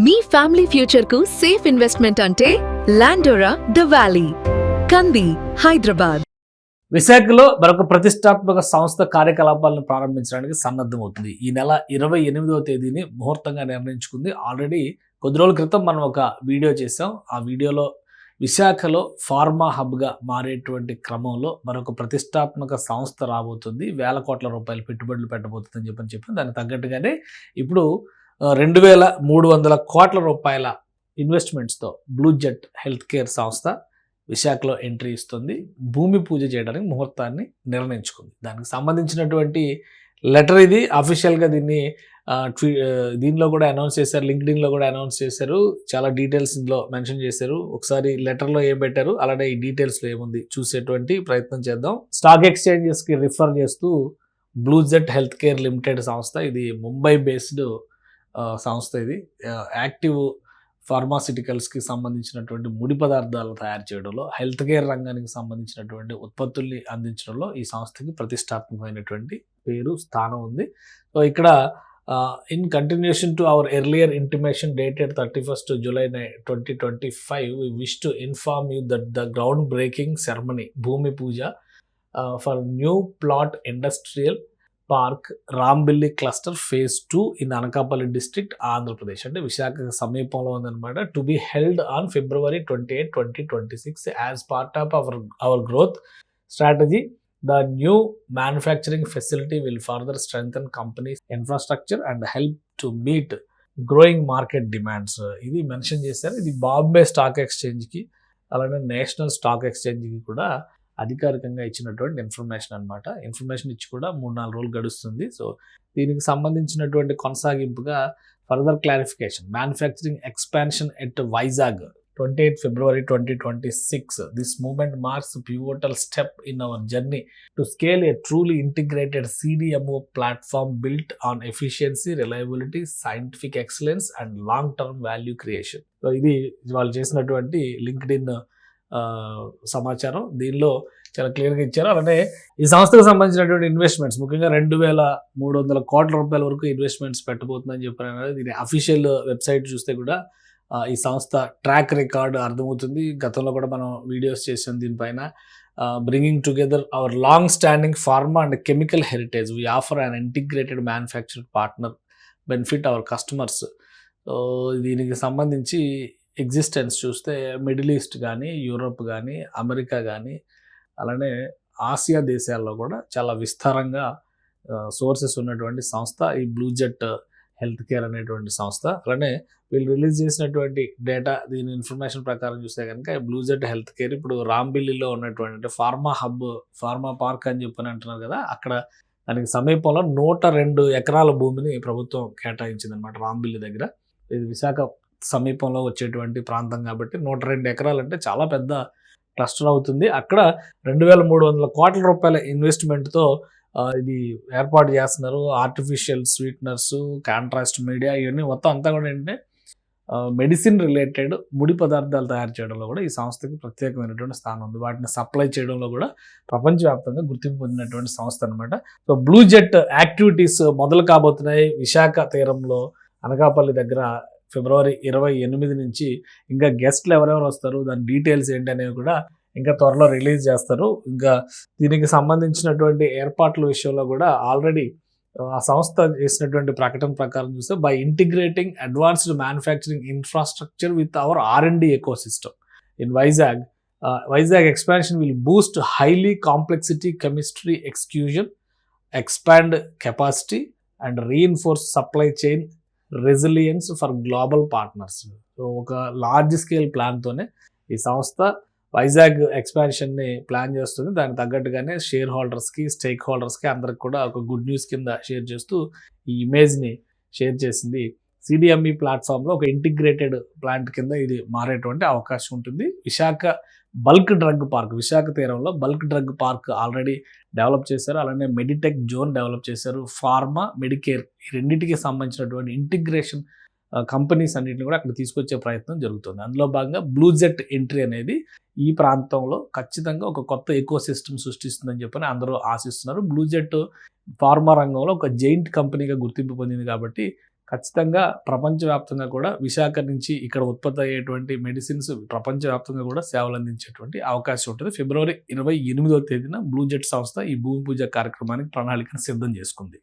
మీ family future కు safe investment అంటే లాండోరా the valley, కంది, హైదరాబాద్. విశాఖలో మరొక ప్రతిష్టాత్మక సంస్థ కార్యకలాపాలను ప్రారంభించడానికి సన్నద్ధమవుతుంది. ఈ నెల 28వ తేదీని ముహూర్తంగా నిర్ణయించుకుంది. ఆల్రెడీ కొద్ది రోజుల క్రితం మనం ఒక వీడియో చేసాం. ఆ వీడియోలో విశాఖలో ఫార్మా హబ్గా మారేటువంటి క్రమంలో మరొక ప్రతిష్టాత్మక సంస్థ రాబోతుంది, వేల కోట్ల రూపాయలు పెట్టుబడులు పెట్టబోతుందని చెప్పాం. దానికి తగ్గట్టుగానే ఇప్పుడు 2,300 కోట్ల రూపాయల ఇన్వెస్ట్మెంట్స్తో బ్లూ జెట్ హెల్త్ కేర్ సంస్థ విశాఖలో ఎంట్రీ ఇస్తుంది. భూమి పూజ చేయడానికి ముహూర్తాన్ని నిర్ణయించుకుంది. దానికి సంబంధించినటువంటి లెటర్ ఇది. అఫీషియల్గా దీనిలో కూడా అనౌన్స్ చేశారు, లింక్డ్ఇన్లో కూడా అనౌన్స్ చేశారు. చాలా డీటెయిల్స్ ఇందులో మెన్షన్ చేశారు. ఒకసారి లెటర్లో ఏం పెట్టారు, అలానే ఈ డీటెయిల్స్లో ఏముంది చూసేటువంటి ప్రయత్నం చేద్దాం. స్టాక్ ఎక్స్చేంజెస్కి రిఫర్ చేస్తూ blue jet health care limited సంస్థ, ఇది ముంబై బేస్డ్ సంస్థ. ఇది యాక్టివ్ ఫార్మాసిటికల్స్కి సంబంధించినటువంటి ముడి పదార్థాలు తయారు చేయడంలో, హెల్త్ కేర్ రంగానికి సంబంధించినటువంటి ఉత్పత్తుల్ని అందించడంలో ఈ సంస్థకి ప్రతిష్టాత్మకమైనటువంటి పేరు, స్థానం ఉంది. సో ఇక్కడ in continuation to our earlier intimation dated 31st July 2025, we wish to inform you that the ground breaking ceremony భూమి పూజ for new plot industrial park Rambilli cluster phase 2 in Anakapalli district, Andhra Pradesh. అంటే విశాఖ సమీపంలో ఉందన్నమాట. To be held on February 28, 2026 as part of our growth strategy. The new manufacturing facility will further strengthen company's infrastructure and help to meet growing market demands. ఇది mention చేశారు. ఇది Bombay stock ఎక్స్చేంజ్కి అలానే national stock ఎక్స్చేంజ్కి కూడా అధికారికంగా ఇచ్చినటువంటి information అనమాట. Information ఇచ్చి కూడా 3-4 రోజులు గడుస్తుంది. సో దీనికి సంబంధించినటువంటి కొనసాగింపుగా further clarification, manufacturing expansion at Vizag 28 February 2026. This movement marks a pivotal step in our journey to scale a truly integrated CDMO platform built on efficiency, reliability, scientific excellence and long-term value creation. So ఇది వాళ్ళు చేసినటువంటి LinkedIn సమాచారం. దీనిలో చాలా క్లియర్గా ఇచ్చారు. అలానే ఈ సంస్థకు సంబంధించినటువంటి ఇన్వెస్ట్మెంట్స్ ముఖ్యంగా 2,300 కోట్ల రూపాయల వరకు ఇన్వెస్ట్మెంట్స్ పెట్టబోతుందని చెప్పారు. దీని అఫీషియల్ వెబ్సైట్ చూస్తే కూడా ఈ సంస్థ ట్రాక్ రికార్డ్ అర్థమవుతుంది. గతంలో కూడా మనం వీడియోస్ చేసాం దీనిపైన. Bringing together our long standing pharma and chemical heritage, we offer an integrated manufacturing partner, benefit our customers. So దీనికి సంబంధించి ఎగ్జిస్టెన్స్ చూస్తే మిడిల్ ఈస్ట్ కానీ, యూరోప్ కానీ, అమెరికా కానీ, అలానే ఆసియా దేశాల్లో కూడా చాలా విస్తారంగా సోర్సెస్ ఉన్నటువంటి సంస్థ ఈ బ్లూ జెట్ హెల్త్ కేర్ అనేటువంటి సంస్థ. అలానే వీళ్ళు రిలీజ్ చేసినటువంటి డేటా, దీని ఇన్ఫర్మేషన్ ప్రకారం చూస్తే కనుక బ్లూ జెట్ హెల్త్ కేర్ ఇప్పుడు రాంబిల్లిలో ఉన్నటువంటి, అంటే ఫార్మా హబ్, ఫార్మా పార్క్ అని చెప్పని అంటున్నారు కదా, అక్కడ దానికి సమీపంలో 102 ఎకరాల భూమిని ప్రభుత్వం కేటాయించింది అనమాట రాంబిల్లి దగ్గర. ఇది విశాఖ సమీపంలో వచ్చేటువంటి ప్రాంతం కాబట్టి 102 ఎకరాలు అంటే చాలా పెద్ద క్లస్టర్ అవుతుంది. అక్కడ 2,300 కోట్ల రూపాయల ఇన్వెస్ట్మెంట్తో ఇది ఏర్పాటు చేస్తున్నారు. ఆర్టిఫిషియల్ స్వీట్నర్స్, కాంట్రాస్ట్ మీడియా, ఇవన్నీ మొత్తం అంతా కూడా ఏంటంటే మెడిసిన్ రిలేటెడ్ ముడి పదార్థాలు తయారు చేయడంలో కూడా ఈ సంస్థకి ప్రత్యేకమైనటువంటి స్థానం ఉంది. వాటిని సప్లై చేయడంలో కూడా ప్రపంచవ్యాప్తంగా గుర్తింపు పొందినటువంటి సంస్థ అనమాట. సో బ్లూ జెట్ యాక్టివిటీస్ మొదలు కాబోతున్నాయి విశాఖ తీరంలో, అనకాపల్లి దగ్గర February 28 నుంచి. ఇంకా గెస్ట్లు ఎవరెవరు వస్తారు, దాని డీటెయిల్స్ ఏంటి అనేవి కూడా ఇంకా త్వరలో రిలీజ్ చేస్తారు. ఇంకా దీనికి సంబంధించినటువంటి ఏర్పాట్ల విషయంలో కూడా ఆల్రెడీ ఆ సంస్థ చేసినటువంటి ప్రకటన ప్రకారం చూస్తే, by integrating advanced manufacturing infrastructure with our R&D ecosystem in Vizag expansion will boost highly complexity chemistry execution, expand capacity and reinforce supply chain resilience for global partners. So ఒక లార్జ్ స్కేల్ ప్లాన్తోనే ఈ సంస్థ వైజాగ్ ఎక్స్పాన్షన్ని ప్లాన్ చేస్తుంది. దానికి తగ్గట్టుగానే share హోల్డర్స్కి, stake హోల్డర్స్కి అందరికి కూడా ఒక గుడ్ న్యూస్ కింద షేర్ చేస్తూ ఈ ఇమేజ్ని షేర్ చేసింది. CDME ప్లాట్ఫామ్లో ఒక ఇంటిగ్రేటెడ్ ప్లాంట్ కింద ఇది మారేటువంటి అవకాశం ఉంటుంది. Visakha bulk drug park, Visakha తీరంలో bulk drug park already develop చేశారు. అలానే మెడిటెక్ జోన్ డెవలప్ చేశారు. ఫార్మా, మెడికేర్ ఈ రెండింటికి సంబంధించినటువంటి ఇంటిగ్రేషన్ కంపెనీస్ అన్నింటిని కూడా అక్కడ తీసుకొచ్చే ప్రయత్నం జరుగుతుంది. అందులో భాగంగా బ్లూ జెట్ ఎంట్రీ అనేది ఈ ప్రాంతంలో ఖచ్చితంగా ఒక కొత్త ఎకో సిస్టమ్ సృష్టిస్తుందని చెప్పని అందరూ ఆశిస్తున్నారు. బ్లూ జెట్ ఫార్మా రంగంలో ఒక జైంట్ కంపెనీగా గుర్తింపు పొందింది కాబట్టి ఖచ్చితంగా ప్రపంచవ్యాప్తంగా కూడా విశాఖ నుంచి ఇక్కడ ఉత్పత్తి అయ్యేటువంటి మెడిసిన్స్ ప్రపంచవ్యాప్తంగా కూడా సేవలు అందించేటువంటి అవకాశం ఉంటుంది. ఫిబ్రవరి 28వ తేదీన బ్లూ జెట్ సంస్థ ఈ భూమి పూజ కార్యక్రమానికి ప్రణాళికను సిద్ధం చేసుకుంది.